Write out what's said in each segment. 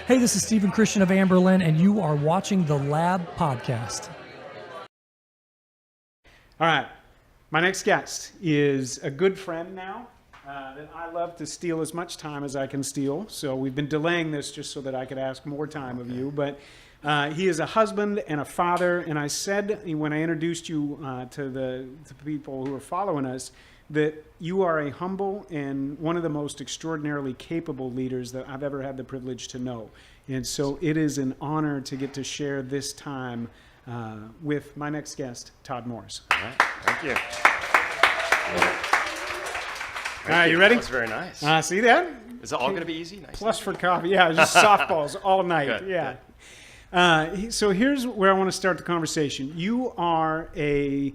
Hey, this is Stephen Christian of Amberlin, and you are watching the Lab Podcast. All right. My next guest is a good friend now that I love to steal as much time as I can steal. So we've been delaying this just so that I could ask more time of you. But he is a husband and a father. And I said when I introduced you to the people who are following us that you are a humble and one of the most extraordinarily capable leaders that I've ever had the privilege to know. And so it is an honor to get to share this time with my next guest, Todd Morris. All right. Thank you. All right, you ready? That was very nice. See that? Is it all going to be easy? Nice. Plus for coffee. Yeah, just softballs all night. Good, yeah. So here's where I want to start the conversation. You are a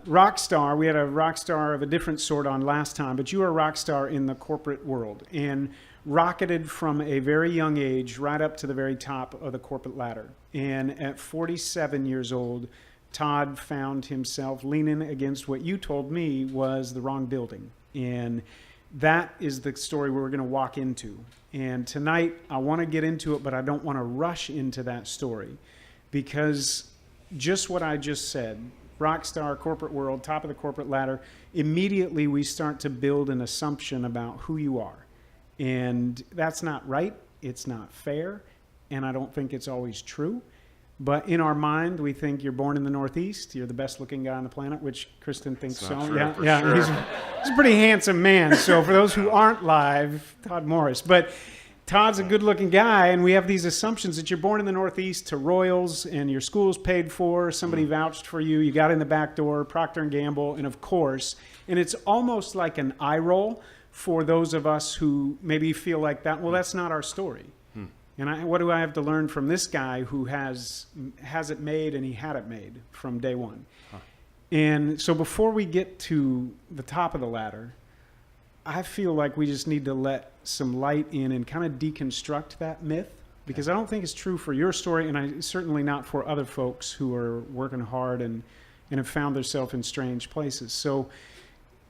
rock star. We had a rock star of a different sort on last time, but you are a rock star in the corporate world and rocketed from a very young age right up to the very top of the corporate ladder. And at 47 years old, Todd found himself leaning against what you told me was the wrong building. And that is the story we're going to walk into. And tonight, I want to get into it, but I don't want to rush into that story because just what I just said, rock star, corporate world, top of the corporate ladder, immediately we start to build an assumption about who you are. And that's not right. It's not fair. And I don't think it's always true. But in our mind, we think you're born in the Northeast. You're the best looking guy on the planet, which Kristen thinks so. True, Yeah. Sure. He's a pretty handsome man. So for those who aren't live, Todd Morris. But Todd's a good looking guy. And we have these assumptions that you're born in the Northeast to royals and your school's paid for. Somebody vouched for you. You got in the back door, Procter & Gamble. And of course, and it's almost like an eye roll for those of us who maybe feel like that. Well, that's not our story. And what do I have to learn from this guy who has it made and he had it made from day one? And so before we get to the top of the ladder, I feel like we just need to let some light in and kind of deconstruct that myth because I don't think it's true for your story and certainly not for other folks who are working hard and have found themselves in strange places. So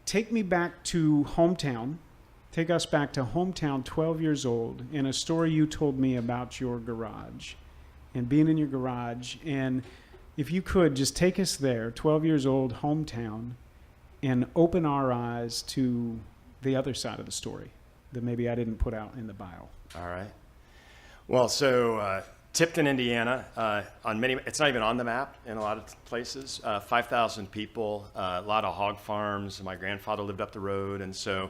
take me back to hometown. Take us back to hometown, 12 years old, and a story you told me about your garage and being in your garage. And if you could just take us there, 12 years old, hometown, and open our eyes to the other side of the story that maybe I didn't put out in the bio. All right. Well, so Tipton, Indiana, it's not even on the map in a lot of places. 5,000 people, a lot of hog farms. My grandfather lived up the road, and so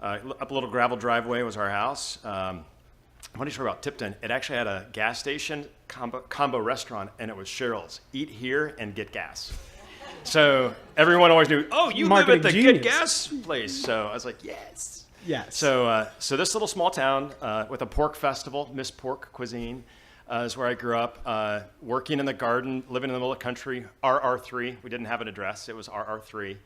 up a little gravel driveway was our house. Funny story about Tipton, it actually had a gas station combo restaurant, and it was Cheryl's. Eat here and get gas. So everyone always knew, oh, you live at the Get Gas place. So I was like, yes. Yes. So this little small town with a pork festival, Miss Pork Cuisine, is where I grew up, working in the garden, living in the middle of the country, RR3. We didn't have an address. It was RR3.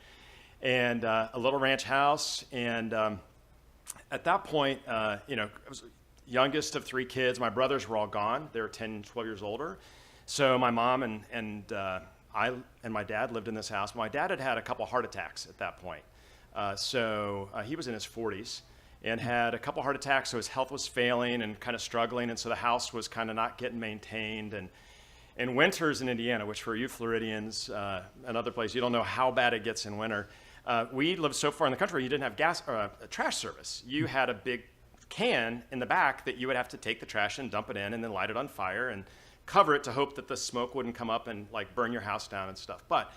And a little ranch house. And at that point, I was the youngest of three kids. My brothers were all gone. They were 10, 12 years older. So my mom and I and my dad lived in this house. My dad had a couple heart attacks at that point. So he was in his 40s and had a couple heart attacks. So his health was failing and kind of struggling. And so the house was kind of not getting maintained. And winters in Indiana, which for you Floridians and other places, you don't know how bad it gets in winter. We lived so far in the country, you didn't have gas or a trash service. You had a big can in the back that you would have to take the trash and dump it in and then light it on fire and cover it to hope that the smoke wouldn't come up and like burn your house down and stuff. But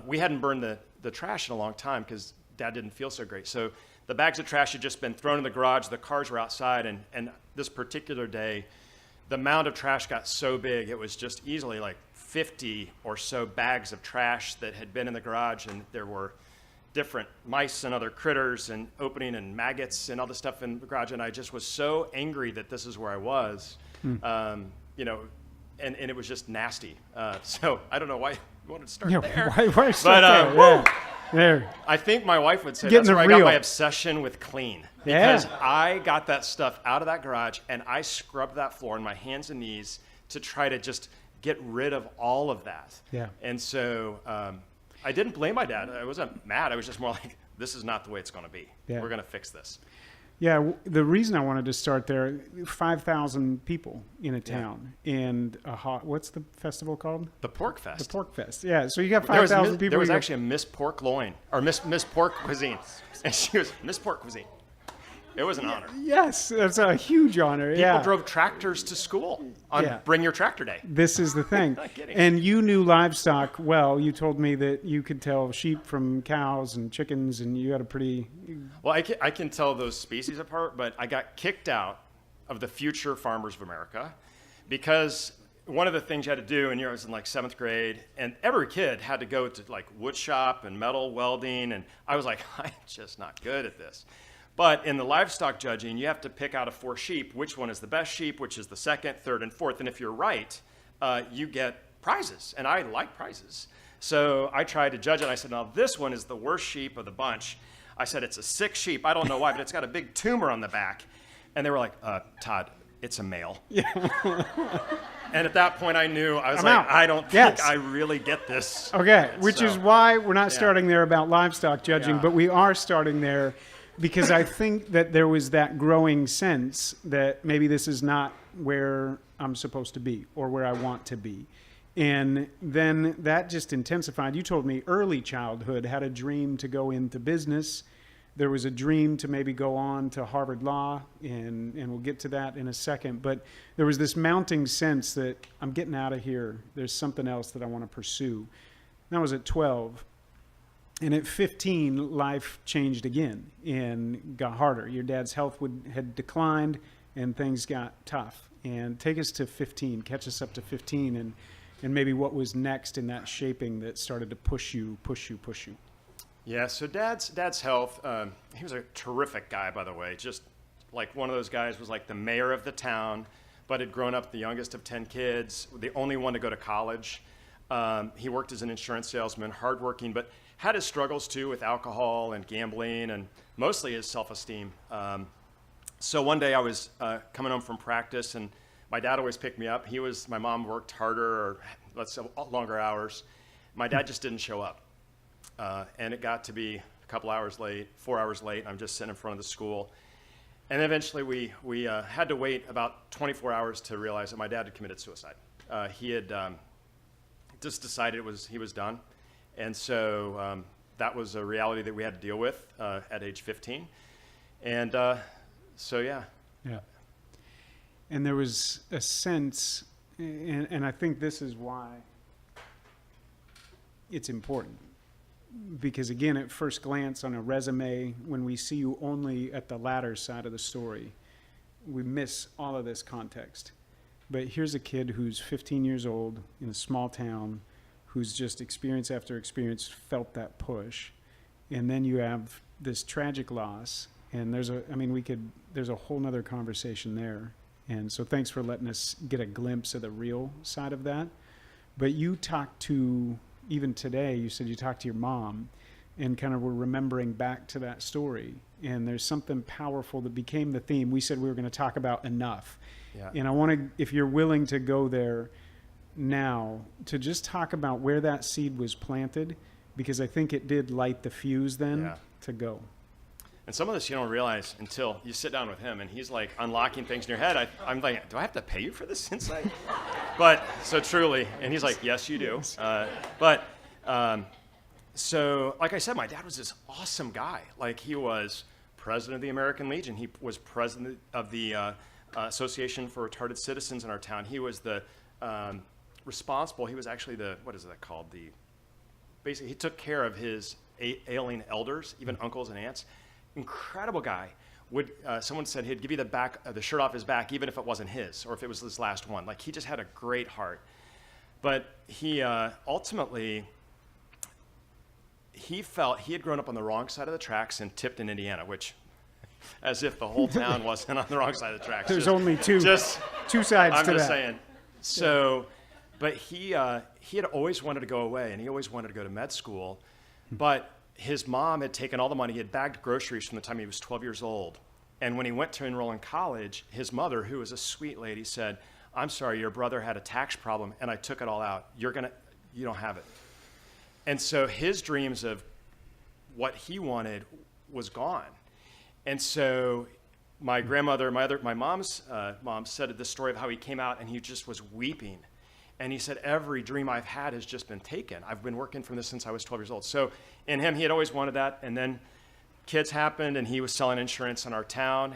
we hadn't burned the trash in a long time because Dad didn't feel so great. So the bags of trash had just been thrown in the garage. The cars were outside. And this particular day, the amount of trash got so big, it was just easily like 50 or so bags of trash that had been in the garage. And there were different mice and other critters and opening and maggots and all this stuff in the garage. And I just was so angry that this is where I was, and it was just nasty. So I don't know why you wanted to start there. Why start there? There. I think my wife would say that's where I got my obsession with clean. Because I got that stuff out of that garage and I scrubbed that floor on my hands and knees to try to just get rid of all of that. Yeah. And so I didn't blame my dad. I wasn't mad. I was just more like, this is not the way it's going to be. Yeah. We're going to fix this. Yeah, the reason I wanted to start there, 5,000 people in a town, and what's the festival called? The Pork Fest. The Pork Fest. Yeah, so you got 5,000 people. There was actually a Miss Pork Loin, or Miss Pork Cuisine, and she was Miss Pork Cuisine. It was an honor. Yes, that's a huge honor. People drove tractors to school on Bring Your Tractor Day. This is the thing. Not kidding. And you knew livestock well. You told me that you could tell sheep from cows and chickens, and you had a pretty... Well, I can tell those species apart, but I got kicked out of the Future Farmers of America because one of the things you had to do, and I was in like 7th grade, and every kid had to go to like wood shop and metal welding, and I was like, I'm just not good at this. But in the livestock judging, you have to pick out of 4 sheep, which one is the best sheep, which is the 2nd, 3rd, and 4th. And if you're right, you get prizes. And I like prizes. So I tried to judge it. I said, now this one is the worst sheep of the bunch. I said, it's a sick sheep. I don't know why, but it's got a big tumor on the back. And they were like, Todd, it's a male. Yeah. And at that point, I knew, I was out. I don't think I really get this. Okay, which is why we're not starting there about livestock judging, but we are starting there because I think that there was that growing sense that maybe this is not where I'm supposed to be or where I want to be. And then that just intensified. You told me early childhood had a dream to go into business. There was a dream to maybe go on to Harvard Law, and we'll get to that in a second. But there was this mounting sense that I'm getting out of here. There's something else that I want to pursue. And I was at 12. And at 15, life changed again and got harder. Your dad's health had declined, and things got tough. And take us to 15, catch us up to 15, and maybe what was next in that shaping that started to push you. Yeah, so Dad's health, he was a terrific guy, by the way. Just like one of those guys was like the mayor of the town, but had grown up the youngest of 10 kids, the only one to go to college. He worked as an insurance salesman, hardworking, but had his struggles too with alcohol and gambling and mostly his self-esteem. So one day I was coming home from practice, and my dad always picked me up. My mom worked harder, or let's say longer hours. My dad just didn't show up. And it got to be a couple hours late, 4 hours late, and I'm just sitting in front of the school. And eventually we had to wait about 24 hours to realize that my dad had committed suicide. He had just decided he was done. And so that was a reality that we had to deal with at age 15. And yeah. And there was a sense, and I think this is why it's important. Because again, at first glance on a resume, when we see you only at the latter side of the story, we miss all of this context. But here's a kid who's 15 years old in a small town, who's just experience after experience felt that push. And then you have this tragic loss, and there's a whole nother conversation there. And so thanks for letting us get a glimpse of the real side of that. But you talked to, even today, you said you talked to your mom and kind of were remembering back to that story. And there's something powerful that became the theme. We said we were going to talk about enough. Yeah. And I want to, if you're willing to go there now, to just talk about where that seed was planted, because I think it did light the fuse then to go. And some of this you don't realize until you sit down with him, and he's like unlocking things in your head. I'm like, do I have to pay you for this insight? But so truly, and he's like, yes, you do. So like I said, my dad was this awesome guy. Like, he was president of the American Legion. He was president of the Association for Retarded Citizens in our town. He was the responsible. He was actually what is that called? Basically, he took care of his ailing elders, even uncles and aunts. Incredible guy. Someone said he'd give you the shirt off his back, even if it wasn't his, or if it was his last one. Like, he just had a great heart. But he ultimately, he felt he had grown up on the wrong side of the tracks in Tipton, Indiana, which, as if the whole town wasn't on the wrong side of the tracks. There's only two sides to that. I'm just saying. So, but he had always wanted to go away, and he always wanted to go to med school, but his mom had taken all the money. He had bagged groceries from the time he was 12 years old. And when he went to enroll in college, his mother, who was a sweet lady, said, I'm sorry, your brother had a tax problem, and I took it all out. You don't have it. And so his dreams of what he wanted was gone. And so my grandmother, my mom's mom said this story of how he came out and he just was weeping. And he said, every dream I've had has just been taken. I've been working from this since I was 12 years old. So in him, he had always wanted that. And then kids happened and he was selling insurance in our town.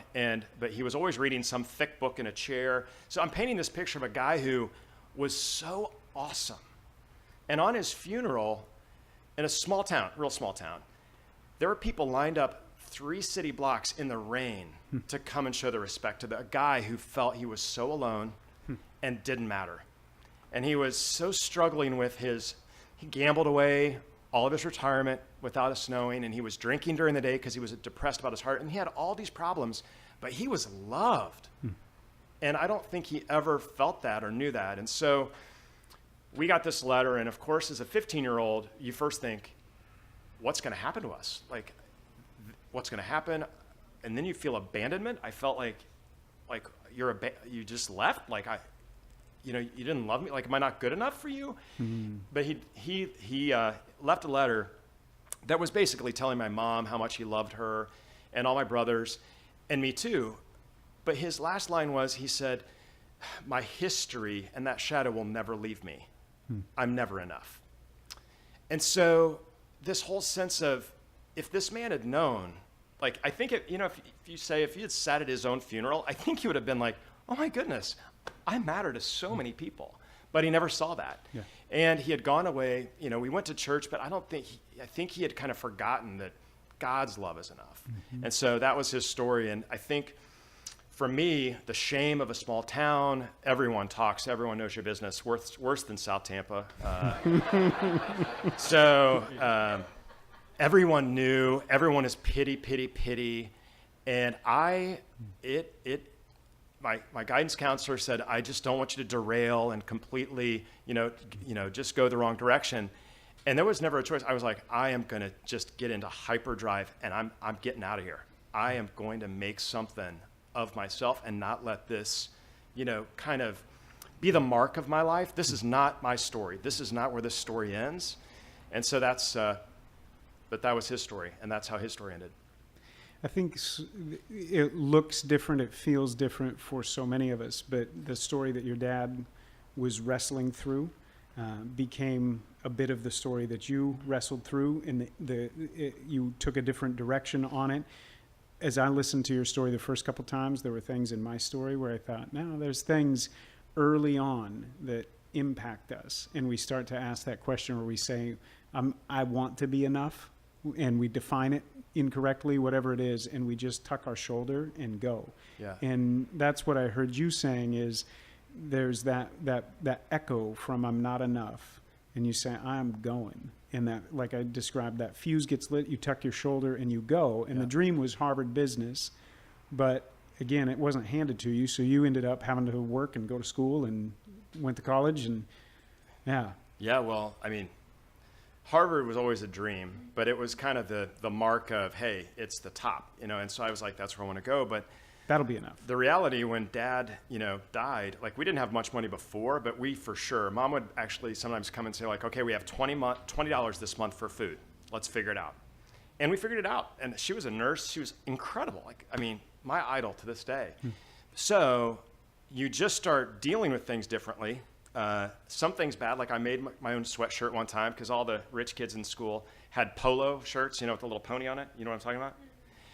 But he was always reading some thick book in a chair. So I'm painting this picture of a guy who was so awesome. And on his funeral, in a small town, real small town, there were people lined up 3 city blocks in the rain to come and show their respect to the guy who felt he was so alone and didn't matter. And he was so struggling with he gambled away all of his retirement without us knowing, and he was drinking during the day because he was depressed about his heart, and he had all these problems, but he was loved. And I don't think he ever felt that or knew that. And so we got this letter, and of course, as a 15-year-old, you first think, what's going to happen to us? Like, what's going to happen? And then you feel abandonment. I felt like you just left. Like you didn't love me. Like, am I not good enough for you? But he left a letter that was basically telling my mom how much he loved her and all my brothers and me too. But his last line was, he said, my history and that shadow will never leave me. I'm never enough. And so this whole sense of, if this man had known, like, I think, if he had sat at his own funeral, I think he would have been like, oh my goodness, I matter to so many people. But he never saw that. Yeah. And he had gone away, we went to church, but I think he had kind of forgotten that God's love is enough. And so that was his story. And I think for me, the shame of a small town, everyone talks, everyone knows your business, worse than South Tampa. Everyone knew, everyone is pity. And my guidance counselor said, I just don't want you to derail and completely, just go the wrong direction. And there was never a choice. I was like, I am going to just get into hyperdrive and I'm getting out of here. I am going to make something of myself and not let this, kind of be the mark of my life. This is not my story. This is not where this story ends. And so but that was his story, and that's how his story ended. I think it looks different, it feels different for so many of us, but the story that your dad was wrestling through became a bit of the story that you wrestled through, and you took a different direction on it. As I listened to your story the first couple times, there were things in my story where I thought, no, there's things early on that impact us, and we start to ask that question where we say, I want to be enough, and we define it incorrectly, whatever it is, and we just tuck our shoulder and go. Yeah. And that's what I heard you saying is there's that echo from I'm not enough, and you say I'm going. And that, like I described, that fuse gets lit, you tuck your shoulder and you go. And the dream was Harvard business, but again, it wasn't handed to you, so you ended up having to work and go to school and went to college, and yeah. Yeah, well, I mean, Harvard was always a dream, but it was kind of the mark of, hey, it's the top, and so I was like, that's where I want to go. But that'll be enough. The reality when Dad, died, like, we didn't have much money before, but we for sure, Mom would actually sometimes come and say, like, okay, we have $20 this month for food. Let's figure it out. And we figured it out. And she was a nurse. She was incredible. Like, I mean, my idol to this day. So you just start dealing with things differently. Some things bad, like I made my own sweatshirt one time because all the rich kids in school had polo shirts, with the little pony on it. You know what I'm talking about?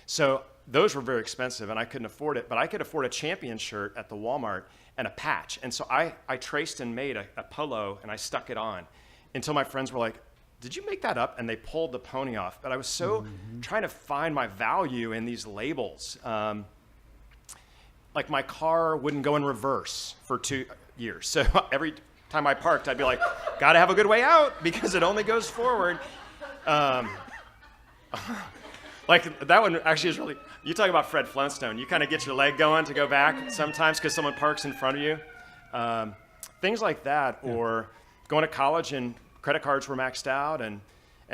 So those were very expensive, and I couldn't afford it, but I could afford a Champion shirt at the Walmart and a patch. And so I traced and made a polo, and I stuck it on until my friends were like, did you make that up? And they pulled the pony off. But I was so trying to find my value in these labels. Like, my car wouldn't go in reverse for 2 years. So every time I parked, I'd be like, gotta have a good way out because it only goes forward. Like, that one actually is really, you talk about Fred Flintstone. You kind of get your leg going to go back sometimes because someone parks in front of you. Things like that, or going to college and credit cards were maxed out and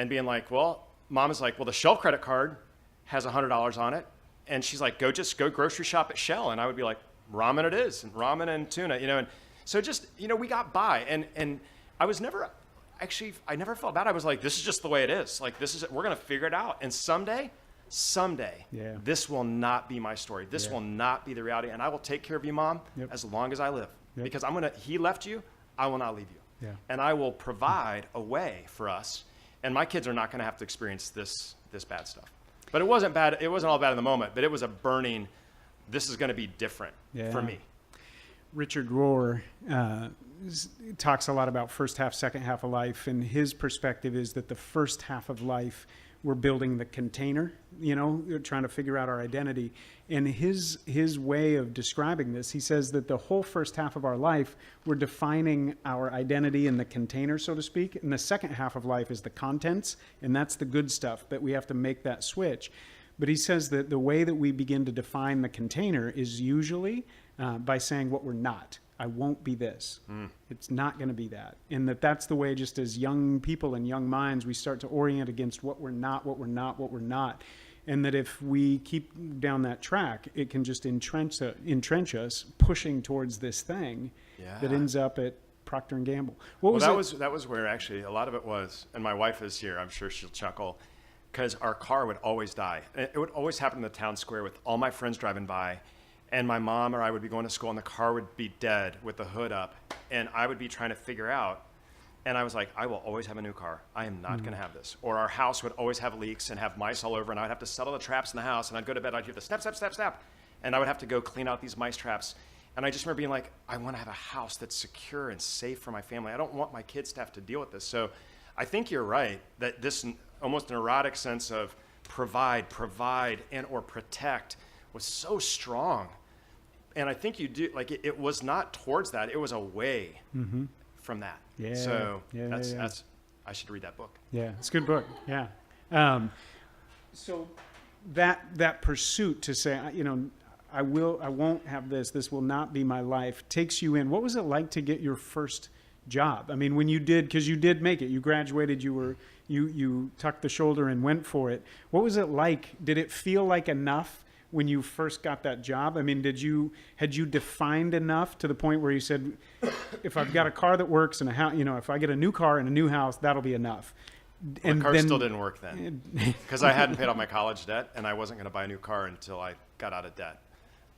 being like, well, Mom is like, well, the Shell credit card has $100 on it. And she's like, go grocery shop at Shell. And I would be like, ramen it is, and ramen and tuna, and so just, we got by. And I was never, actually, I never felt bad. I was like, this is just the way it is. Like, we're going to figure it out. And someday someday, this will not be my story. This will not be the reality. And I will take care of you, Mom, as long as I live. Because he left you, I will not leave you. And I will provide a way for us. And my kids are not going to have to experience this bad stuff. But it wasn't bad. It wasn't all bad in the moment, but it was a burning, this is going to be different for me. Richard Rohr talks a lot about first half, second half of life, and his perspective is that the first half of life, we're building the container, trying to figure out our identity. And his way of describing this, he says that the whole first half of our life, we're defining our identity in the container, so to speak. And the second half of life is the contents, and that's the good stuff, but we have to make that switch. But he says that the way that we begin to define the container is usually by saying what we're not. I won't be this. It's not going to be that. And that's the way, just as young people and young minds, we start to orient against what we're not, what we're not, what we're not. And that if we keep down that track, it can just entrench us, pushing towards this thing that ends up at Procter & Gamble. That was where actually a lot of it was, and my wife is here, I'm sure she'll chuckle, because our car would always die. It would always happen in the town square with all my friends driving by. And my mom or I would be going to school, and the car would be dead with the hood up. And I would be trying to figure out, and I was like, I will always have a new car. I am not going to have this. Or our house would always have leaks and have mice all over, and I'd have to settle the traps in the house, and I'd go to bed, I'd hear the snap, snap, snap, snap. And I would have to go clean out these mice traps. And I just remember being like, I want to have a house that's secure and safe for my family. I don't want my kids to have to deal with this. So I think you're right, that this almost neurotic sense of provide, and or protect was so strong. And I think you do, like, it was not towards that. It was away from that. Yeah. So that's I should read that book. Yeah, it's a good book. Yeah. So that pursuit to say, I won't have this. This will not be my life, takes you in. What was it like to get your first job? I mean, when you did, because you did make it, you graduated, you tucked the shoulder and went for it. What was it like? Did it feel like enough when you first got that job? I mean, had you defined enough to the point where you said, if I've got a car that works and a house, if I get a new car and a new house, that'll be enough? And the car still didn't work then because I hadn't paid off my college debt, and I wasn't going to buy a new car until I got out of debt.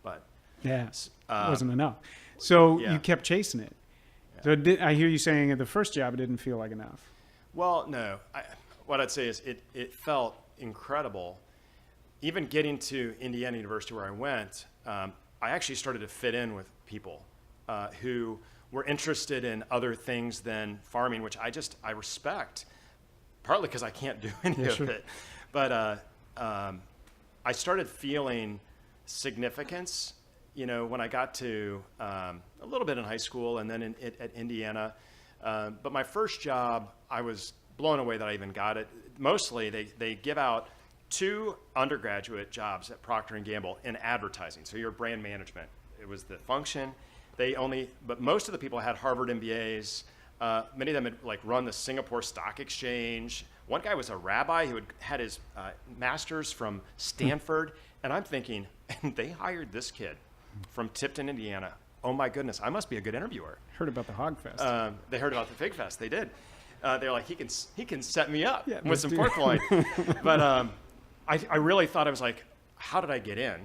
But it wasn't enough. So you kept chasing it. Yeah. So I hear you saying at the first job, it didn't feel like enough. Well, no. What I'd say is it felt incredible. Even getting to Indiana University where I went, I actually started to fit in with people who were interested in other things than farming, which I respect, partly because I can't do any of it. But I started feeling significance, when I got to a little bit in high school and then at Indiana. But my first job, I was blown away that I even got it. Mostly they give out 2 undergraduate jobs at Procter & Gamble in advertising. So your brand management, it was the function. But most of the people had Harvard MBAs. Many of them had run the Singapore Stock Exchange. One guy was a rabbi who had his master's from Stanford. And I'm thinking, and they hired this kid from Tipton, Indiana. Oh my goodness, I must be a good interviewer. Heard about the Hog Fest. They heard about the Fig Fest. They did. They're like, he can set me up with some pork loin. But I really thought, I was like, how did I get in?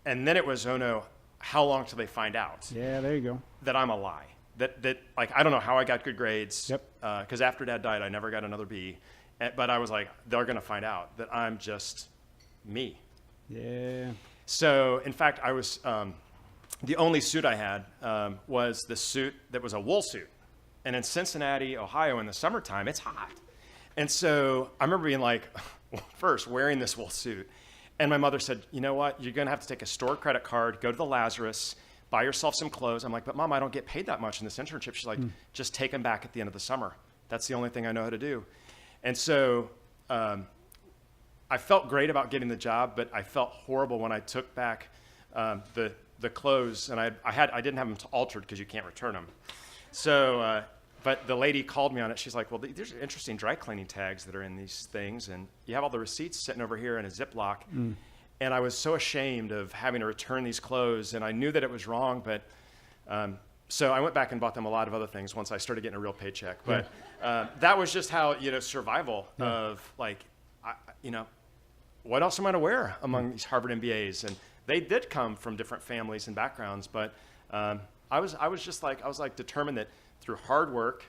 And then it was, oh no, how long till they find out? Yeah, there you go. That I'm a lie. That I don't know how I got good grades. Yep. Because after Dad died, I never got another B. But I was like, they're going to find out that I'm just me. Yeah. So, in fact, I was the only suit I had was the suit that was a wool suit. And in Cincinnati, Ohio, in the summertime, it's hot. And so I remember being like, first, wearing this wool suit. And my mother said, you know what? You're going to have to take a store credit card, go to the Lazarus, buy yourself some clothes. I'm like, but Mom, I don't get paid that much in this internship. She's like, just take them back at the end of the summer. That's the only thing I know how to do. And so I felt great about getting the job, but I felt horrible when I took back the clothes. And I didn't have them altered because you can't return them. So, but the lady called me on it. She's like, well, there's interesting dry cleaning tags that are in these things. And you have all the receipts sitting over here in a Ziploc. And I was so ashamed of having to return these clothes. And I knew that it was wrong. But so I went back and bought them a lot of other things once I started getting a real paycheck. But that was just how, survival of what else am I going to wear among these Harvard MBAs? And they did come from different families and backgrounds, but I was determined that through hard work,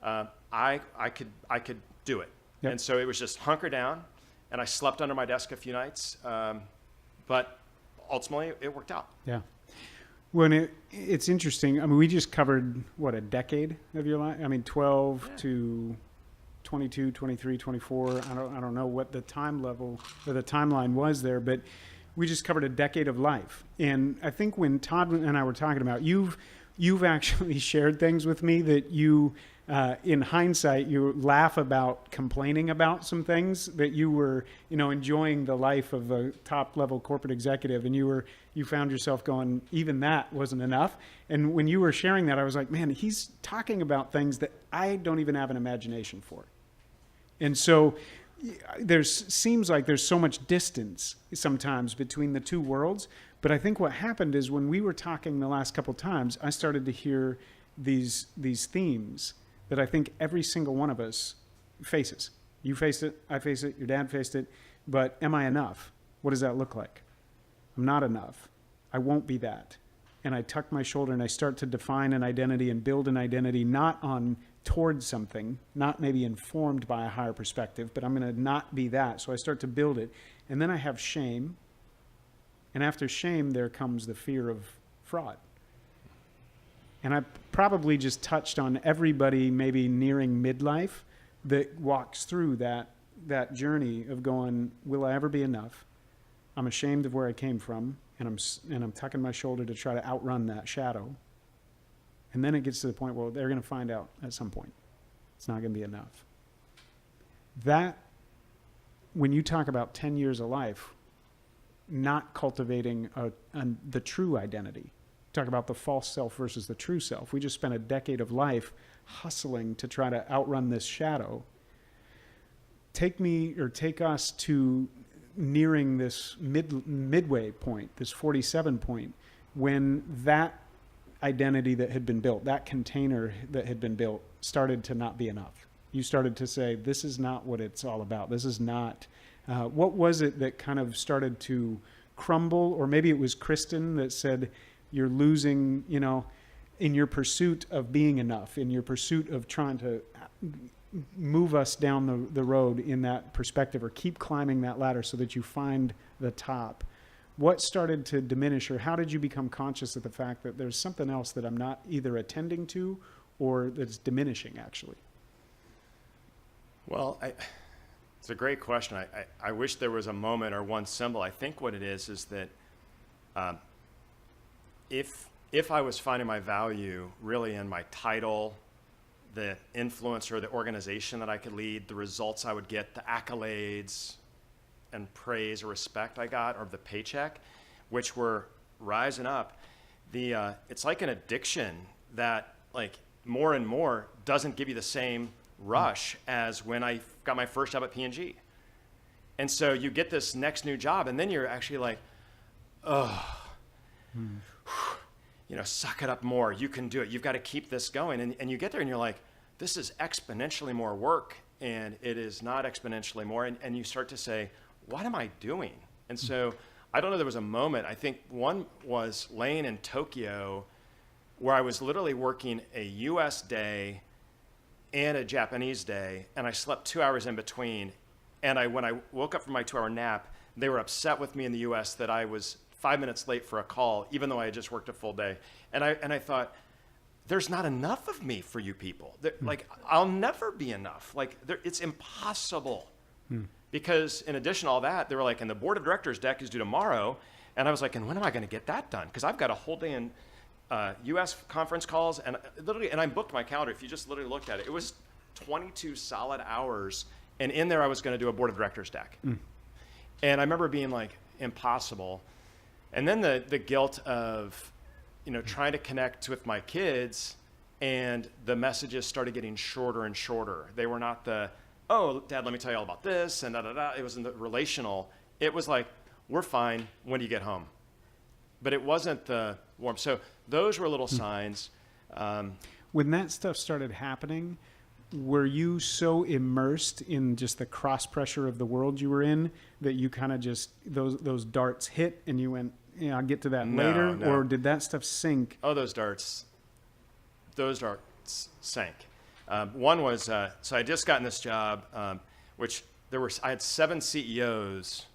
I could do it. Yep. And so it was just hunker down, and I slept under my desk a few nights, but ultimately it worked out. Yeah. Well, it's interesting. I mean, we just covered, a decade of your life? I mean, 12 to 22, 23, 24. I don't know what the time level or the timeline was there, but we just covered a decade of life. And I think when Todd and I were talking about, you've actually shared things with me that you, in hindsight, you laugh about complaining about some things that you were, enjoying the life of a top level corporate executive, and you found yourself going, even that wasn't enough. And when you were sharing that, I was like, man, he's talking about things that I don't even have an imagination for. And so seems like there's so much distance sometimes between the two worlds. But I think what happened is when we were talking the last couple times, I started to hear these themes that I think every single one of us faces. You faced it, I face it, your dad faced it. But am I enough? What does that look like? I'm not enough. I won't be that. And I tuck my shoulder and I start to define an identity and build an identity not towards something, not maybe informed by a higher perspective, but I'm going to not be that. So I start to build it. And then I have shame. And after shame, there comes the fear of fraud. And I probably just touched on everybody maybe nearing midlife that walks through that journey of going, will I ever be enough? I'm ashamed of where I came from, and I'm tucking my shoulder to try to outrun that shadow. And then it gets to the point where they're going to find out at some point. It's not going to be enough. That, when you talk about 10 years of life, not cultivating the true identity. Talk about the false self versus the true self. We just spent a decade of life hustling to try to outrun this shadow. Take us to nearing this midway point, this 47 point, when that identity that had been built, that container that had been built, started to not be enough. You started to say, this is not what it's all about. This is not. What was it that kind of started to crumble? Or maybe it was Kristen that said, you're losing, in your pursuit of being enough, in your pursuit of trying to move us down the road in that perspective, or keep climbing that ladder so that you find the top. What started to diminish, or how did you become conscious of the fact that there's something else that I'm not either attending to or that's diminishing, actually? Well, it's a great question. I wish there was a moment or one symbol. I think what it is that if I was finding my value really in my title, the influence or the organization that I could lead, the results I would get, the accolades and praise or respect I got, or the paycheck, which were rising up, it's like an addiction that, like, more and more doesn't give you the same rush as when I got my first job at P&G. And so you get this next new job, and then you're actually like, suck it up more. You can do it. You've got to keep this going. And you get there and you're like, this is exponentially more work, and it is not exponentially more. And you start to say, what am I doing? And so I don't know, there was a moment, I think one was laying in Tokyo where I was literally working a US day and a Japanese day, and I slept 2 hours in between. And when I woke up from my 2-hour nap, they were upset with me in the US that I was 5 minutes late for a call, even though I had just worked a full day. And I thought, there's not enough of me for you people. Like, I'll never be enough. Like, it's impossible. Because in addition to all that, they were like, and the board of directors deck is due tomorrow. And I was like, and when am I going to get that done? Because I've got a whole day in U.S. conference calls. And I booked my calendar. If you just literally looked at it, it was 22 solid hours. And in there, I was going to do a board of directors deck. And I remember being like, impossible. And then the guilt of, trying to connect with my kids, and the messages started getting shorter and shorter. They were not oh, Dad, let me tell you all about this, and da-da-da. It wasn't the relational. It was like, we're fine, when do you get home? But it wasn't the warm. So those were little signs. When that stuff started happening, were you so immersed in just the cross pressure of the world you were in that you kind of just, those darts hit and you went, I'll get to that later? No. Or did that stuff sink? Oh, those darts sank. One was, so I just gotten this job, which I had 5 CEOs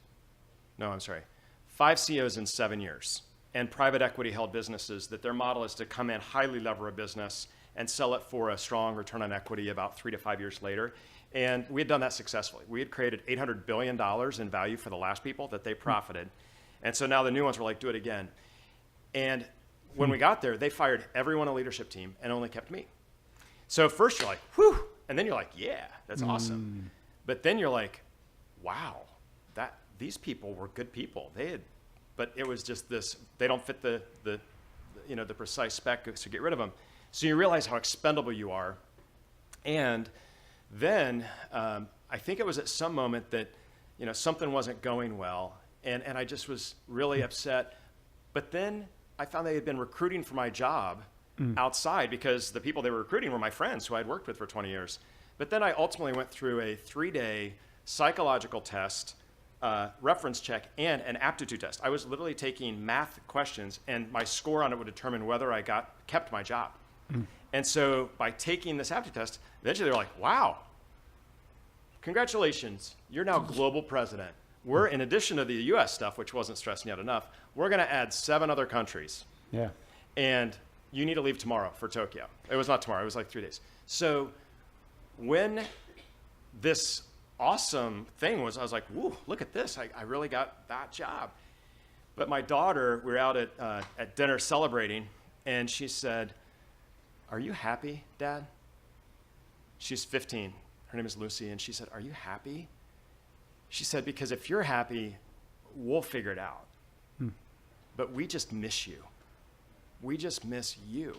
in 7 years, and private equity held businesses that their model is to come in, highly lever a business and sell it for a strong return on equity about 3 to 5 years later. And we had done that successfully. We had created $800 billion in value for the last people that they profited. And so now the new ones were like, do it again. And when we got there, they fired everyone on the leadership team and only kept me. So first you're like, whew. And then you're like, yeah, that's awesome. But then you're like, wow, these people were good people. But it was just this, they don't fit the precise spec, so get rid of them. So you realize how expendable you are. And then I think it was at some moment that, something wasn't going well. And I just was really upset. But then I found they had been recruiting for my job outside because the people they were recruiting were my friends who I'd worked with for 20 years. But then I ultimately went through a 3-day psychological test, reference check, and an aptitude test. I was literally taking math questions, and my score on it would determine whether I kept my job. And so by taking this aptitude test, eventually they were like, wow, congratulations, you're now global president. We're, in addition to the US stuff, which wasn't stressing you out enough, we're going to add 7 other countries. Yeah. And you need to leave tomorrow for Tokyo. It was not tomorrow, it was like 3 days. So when this awesome thing was, I was like, whoa, look at this. I really got that job. But my daughter, we were out at dinner celebrating, and she said, are you happy, Dad? She's 15. Her name is Lucy, and she said, are you happy? She said, because if you're happy, we'll figure it out. But we just miss you. We just miss you.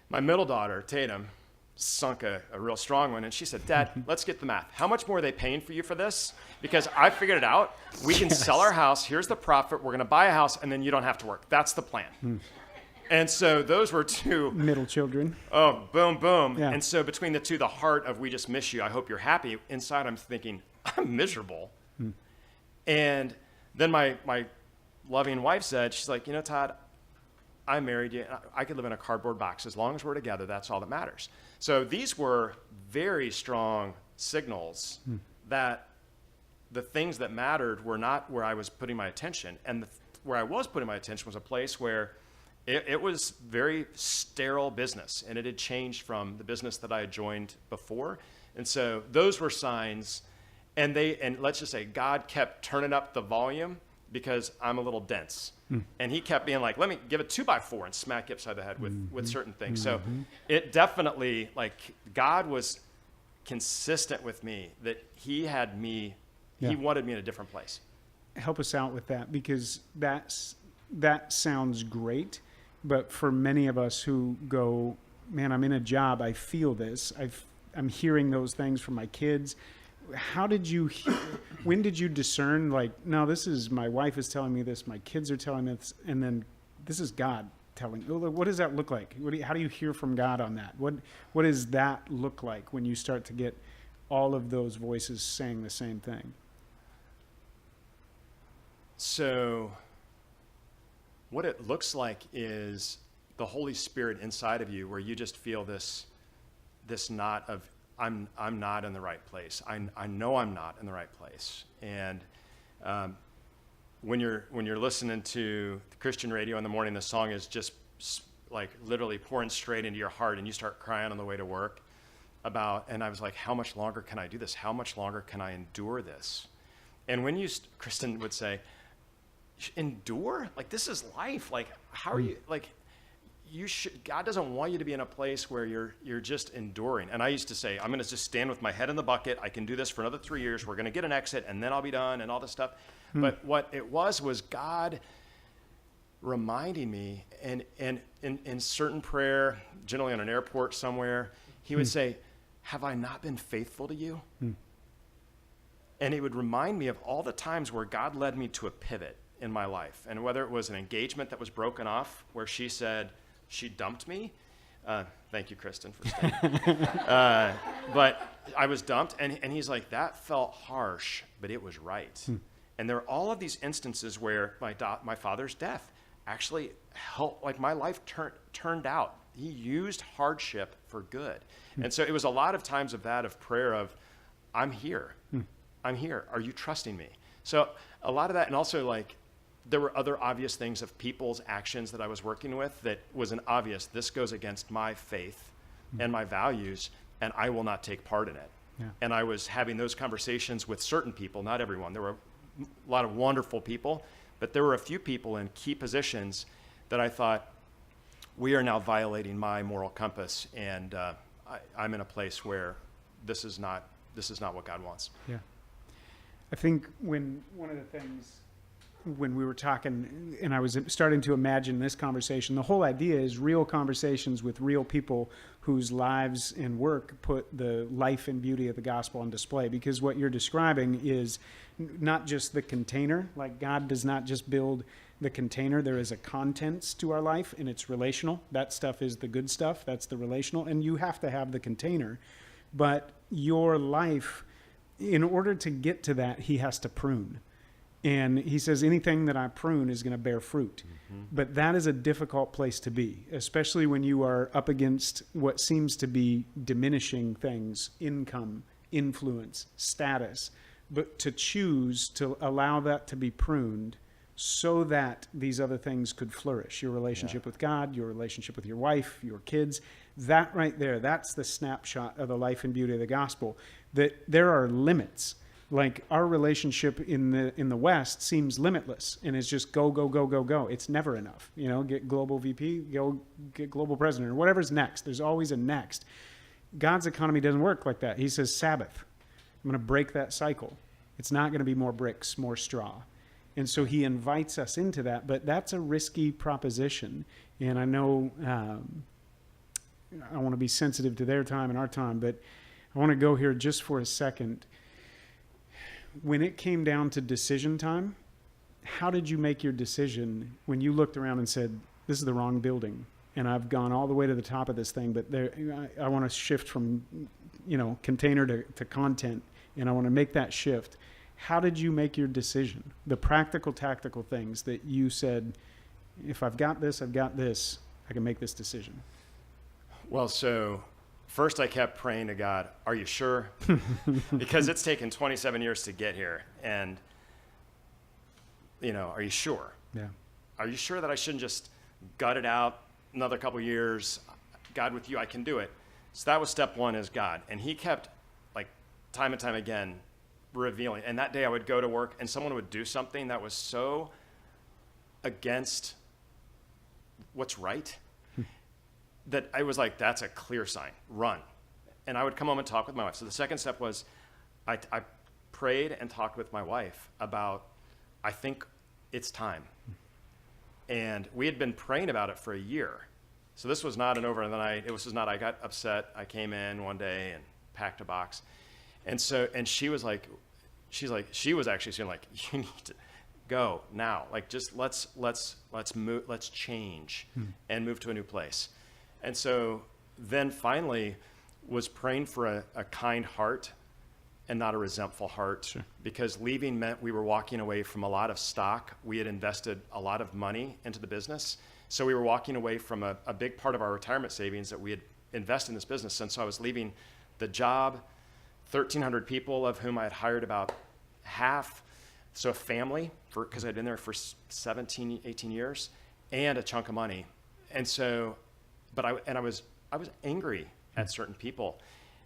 My middle daughter, Tatum, sunk a real strong one, and she said, Dad, let's get the math. How much more are they paying for you for this? Because I figured it out. We can sell our house. Here's the profit. We're going to buy a house, and then you don't have to work. That's the plan. And so those were 2 middle children. Oh, boom, boom. Yeah. And so between the 2, the heart of we just miss you, I hope you're happy. Inside I'm thinking, I'm miserable. And then my loving wife said, she's like, Todd, I married you. I could live in a cardboard box. As long as we're together, that's all that matters. So these were very strong signals that the things that mattered were not where I was putting my attention. And where I was putting my attention was a place where it was very sterile business, and it had changed from the business that I had joined before. And so those were signs, and let's just say God kept turning up the volume because I'm a little dense. And he kept being like, let me give a 2x4 and smack you upside the head with certain things. So it definitely, God was consistent with me that he had me, he wanted me in a different place. Help us out with that, because that sounds great. But for many of us who go, man, I'm in a job, I feel this, I'm hearing those things from my kids. How did you, when did you discern, no, this is, my wife is telling me this, my kids are telling me this, and then this is God telling, what does that look like? How do you hear from God on that? What does that look like when you start to get all of those voices saying the same thing? So what it looks like is the Holy Spirit inside of you, where you just feel this knot of, I'm not in the right place. I know I'm not in the right place. And when you're listening to the Christian radio in the morning, the song is just literally pouring straight into your heart, and you start crying on the way to work and I was like, how much longer can I do this? How much longer can I endure this? And when Kristen would say, endure? This is life. How are you, God doesn't want you to be in a place where you're just enduring. And I used to say, I'm going to just stand with my head in the bucket. I can do this for another 3 years. We're going to get an exit, and then I'll be done, and all this stuff. But what it was God reminding me, and in certain prayer, generally on an airport somewhere, he would say, have I not been faithful to you? And he would remind me of all the times where God led me to a pivot in my life. And whether it was an engagement that was broken off, where she said she dumped me, Thank you, Kristen, for staying. But I was dumped, and he's like, that felt harsh, but it was right. And there are all of these instances where my father's death actually helped, like my life turned out. He used hardship for good. And so it was a lot of times of prayer of, I'm here. I'm here. Are you trusting me? So a lot of that, and also like, there were other obvious things of people's actions that I was working with that was an obvious, this goes against my faith and my values, and I will not take part in it. Yeah. And I was having those conversations with certain people, not everyone. There were a lot of wonderful people, but there were a few people in key positions that I thought, we are now violating my moral compass, and I'm in a place where this is not what God wants. Yeah. I think one of the things when we were talking and I was starting to imagine this conversation, the whole idea is real conversations with real people whose lives and work put the life and beauty of the gospel on display. Because what you're describing is not just the container, like God does not just build the container. There is a contents to our life, and it's relational. That stuff is the good stuff. That's the relational. And you have to have the container. But your life, in order to get to that, he has to prune. And he says, anything that I prune is going to bear fruit. But that is a difficult place to be, especially when you are up against what seems to be diminishing things, income, influence, status. But to choose to allow that to be pruned so that these other things could flourish. Your relationship with God, your relationship with your wife, your kids, that right there, that's the snapshot of the life and beauty of the gospel. That there are limits. Like our relationship in the West seems limitless, and it's just go, go, go, go, go. It's never enough. You know, get global VP, go get global president, or whatever's next. There's always a next. God's economy doesn't work like that. He says, Sabbath. I'm going to break that cycle. It's not going to be more bricks, more straw. And so he invites us into that, but that's a risky proposition. And I know I want to be sensitive to their time and our time, but I want to go here just for a second. When it came down to decision time, how did you make your decision when you looked around and said, this is the wrong building, and I've gone all the way to the top of this thing, but I want to shift from, container to content, and I want to make that shift. How did you make your decision? The practical, tactical things that you said, if I've got this, I can make this decision. Well, so first I kept praying to God, are you sure? Because it's taken 27 years to get here. And, are you sure? Yeah. Are you sure that I shouldn't just gut it out another couple years? God, with you, I can do it. So that was step one, is God. And he kept, time and time again, revealing. And that day I would go to work and someone would do something that was so against what's right that I was like, that's a clear sign, run. And I would come home and talk with my wife. So the second step was I prayed and talked with my wife about, I think it's time. And we had been praying about it for a year. So this was not an overnight. It was not, I got upset. I came in one day and packed a box. And she was like, she was actually saying like, you need to go now. Like, just let's move, let's change and move to a new place. And so then finally was praying for a kind heart and not a resentful heart. Sure. Because leaving meant we were walking away from a lot of stock. We had invested a lot of money into the business. So we were walking away from a big part of our retirement savings that we had invested in this business. And so I was leaving the job, 1,300 people of whom I had hired about half. So a family, because I'd been there for 17, 18 years, and a chunk of money. And so, I was angry at certain people.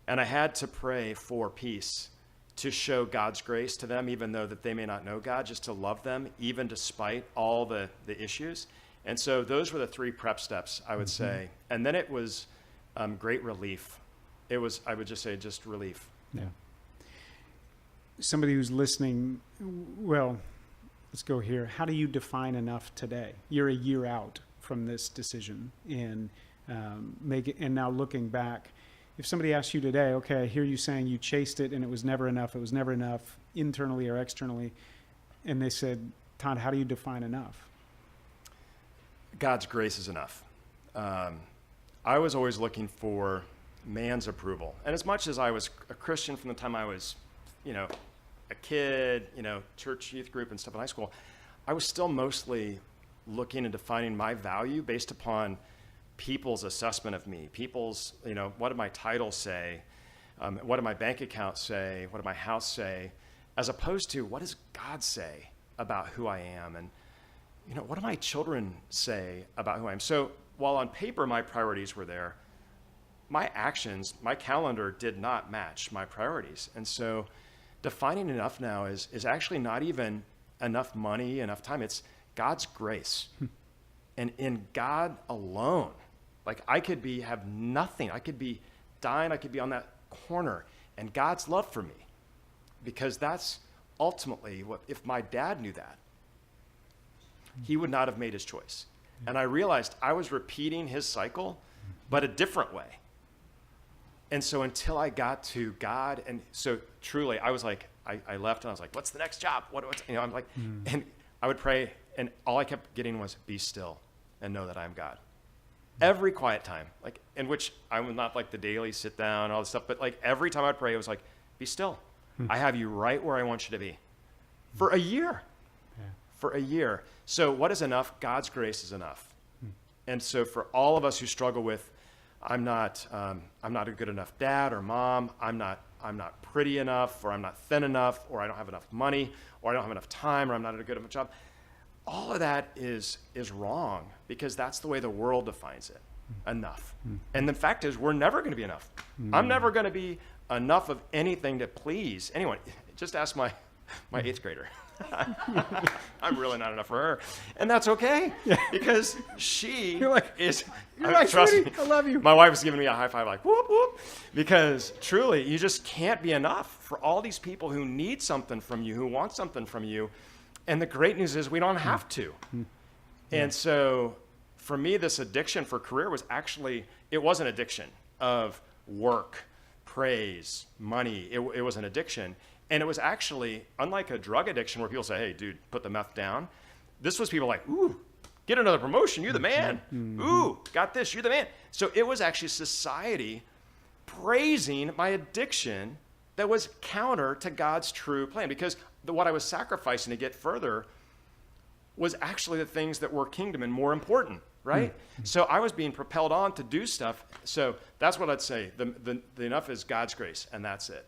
And I had to pray for peace, to show God's grace to them, even though that they may not know God, just to love them, even despite all the issues. And so those were the three prep steps, I would say. And then it was great relief. It was, I would just say, just relief. Yeah. Somebody who's listening, well, let's go here. How do you define enough today? You're a year out from this decision, and and now looking back, if somebody asks you today, okay, I hear you saying you chased it and it was never enough internally or externally, and they said, Todd, how do you define enough? God's grace is enough. I was always looking for man's approval. And as much as I was a Christian from the time I was, a kid, church youth group and stuff in high school, I was still mostly looking and defining my value based upon people's assessment of me. People's, what did my title say? What did my bank account say? What did my house say? As opposed to, what does God say about who I am? And, what do my children say about who I am? So while on paper my priorities were there, my actions, my calendar did not match my priorities. And so defining enough now is actually not even enough money, enough time. It's God's grace. And in God alone, like I could have nothing. I could be dying. I could be on that corner. And God's love for me. Because that's ultimately if my dad knew that, he would not have made his choice. And I realized I was repeating his cycle, but a different way. And so until I got to God, and so truly, I was like, I left and I was like, what's the next job? I'm like, and I would pray, and all I kept getting was, be still and know that I am God. Every quiet time, like in which I was not like the daily sit down and all this stuff, but like every time I'd pray, it was like, be still. I have you right where I want you to be for a year. For a year. So what is enough? God's grace is enough. And so for all of us who struggle with, I'm not a good enough dad or mom, I'm not pretty enough, or I'm not thin enough, or I don't have enough money, or I don't have enough time, or I'm not at a good enough job. All of that is wrong, because that's the way the world defines it. Enough. And the fact is, we're never going to be enough. I'm never going to be enough of anything to please anyone. Just ask my 8th grader. I'm really not enough for her, and that's okay, because she is. Trust sweetie, me, I love you. My wife is giving me a high five, like whoop whoop, because truly, you just can't be enough for all these people who need something from you, who want something from you, and the great news is we don't have to. And so, for me, this addiction for career was actually it was an addiction of work, praise, money. It was an addiction. And it was actually, unlike a drug addiction where people say, hey, dude, put the meth down. This was people like, ooh, get another promotion. You're the man. Ooh, got this. You're the man. So it was actually society praising my addiction that was counter to God's true plan. Because what I was sacrificing to get further was actually the things that were kingdom and more important, right? So I was being propelled on to do stuff. So that's what I'd say. The enough is God's grace, and that's it.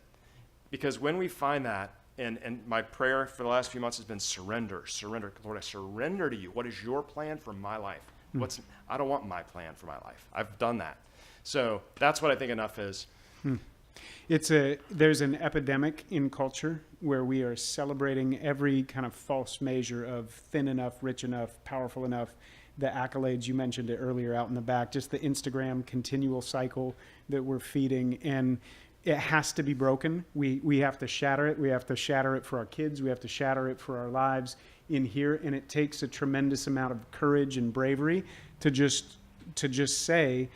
Because when we find that, and my prayer for the last few months has been surrender. Lord, I surrender to you. What is your plan for my life? I don't want my plan for my life. I've done that. So that's what I think enough is. There's an epidemic in culture where we are celebrating every kind of false measure of thin enough, rich enough, powerful enough. The accolades, you mentioned it earlier out in the back, just the Instagram continual cycle that we're feeding. And it has to be broken. We have to shatter it. We have to shatter it for our kids. We have to shatter it for our lives in here. And it takes a tremendous amount of courage and bravery to just say,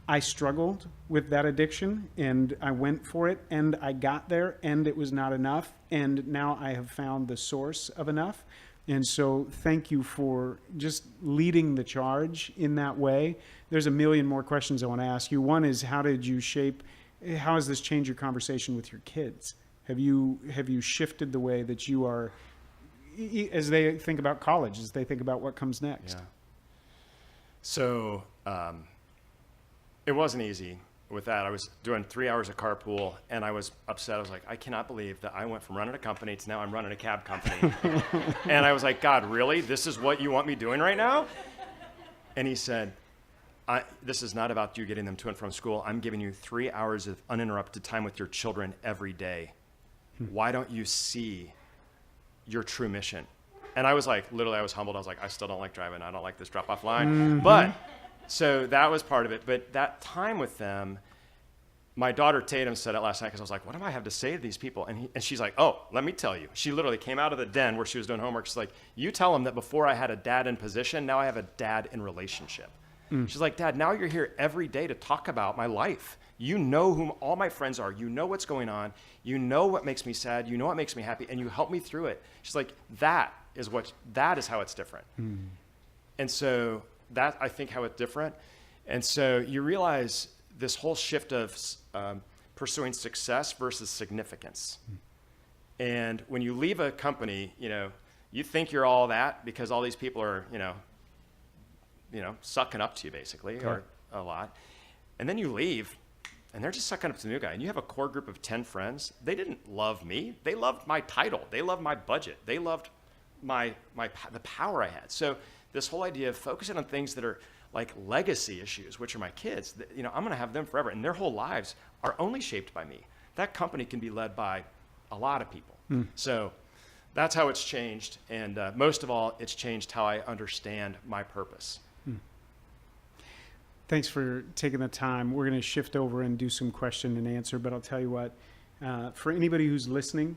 I struggled with that addiction and I went for it and I got there and it was not enough. And now I have found the source of enough. And so thank you for just leading the charge in that way. There's a million more questions I want to ask you. One is, how has this changed your conversation with your kids? Have you shifted the way that you are, as they think about college, as they think about what comes next? Yeah. So it wasn't easy with that. I was doing 3 hours of carpool, and I was upset. I was like, I cannot believe that I went from running a company to now I'm running a cab company. And I was like, God, really? This is what you want me doing right now? And he said, this is not about you getting them to and from school. I'm giving you 3 hours of uninterrupted time with your children every day. Why don't you see your true mission? And I was like, literally, I was humbled. I was like, I still don't like driving. I don't like this drop-off line. But so that was part of it. But that time with them, my daughter Tatum said it last night, because I was like, what do I have to say to these people? And she's like, oh, let me tell you. She literally came out of the den where she was doing homework. She's like, you tell them that before I had a dad in position, now I have a dad in relationship. She's like, Dad, now you're here every day to talk about my life. You know whom all my friends are. You know what's going on. You know what makes me sad. You know what makes me happy. And you help me through it. She's like, that is how it's different. And so that, I think, how it's different And so you realize this whole shift of pursuing success versus significance. And when you leave a company, you think you're all that because all these people are, sucking up to you basically, or a lot. And then you leave and they're just sucking up to the new guy. And you have a core group of 10 friends. They didn't love me. They loved my title. They loved my budget. They loved the power I had. So this whole idea of focusing on things that are like legacy issues, which are my kids, I'm going to have them forever. And their whole lives are only shaped by me. That company can be led by a lot of people. So that's how it's changed. And most of all, it's changed how I understand my purpose. Thanks for taking the time. We're going to shift over and do some question and answer, but I'll tell you what, for anybody who's listening,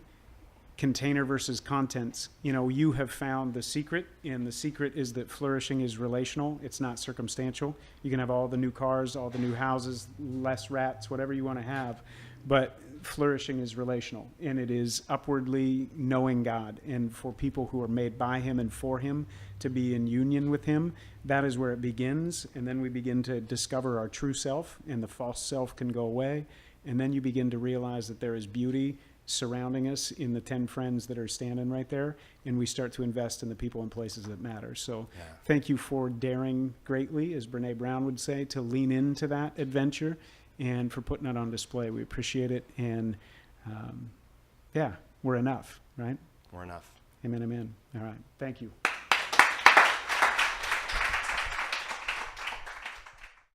container versus contents, you have found the secret, and the secret is that flourishing is relational. It's not circumstantial. You can have all the new cars, all the new houses, less rats, whatever you want to have, but flourishing is relational, and it is upwardly knowing God. And for people who are made by him and for him to be in union with him, that is where it begins. And then we begin to discover our true self, and the false self can go away. And then you begin to realize that there is beauty surrounding us in the 10 friends that are standing right there, and we start to invest in the people and places that matter. So thank you for daring greatly, as Brene Brown would say, to lean into that adventure, and for putting it on display. We appreciate it. And we're enough, right? We're enough. Amen, amen. All right. Thank you.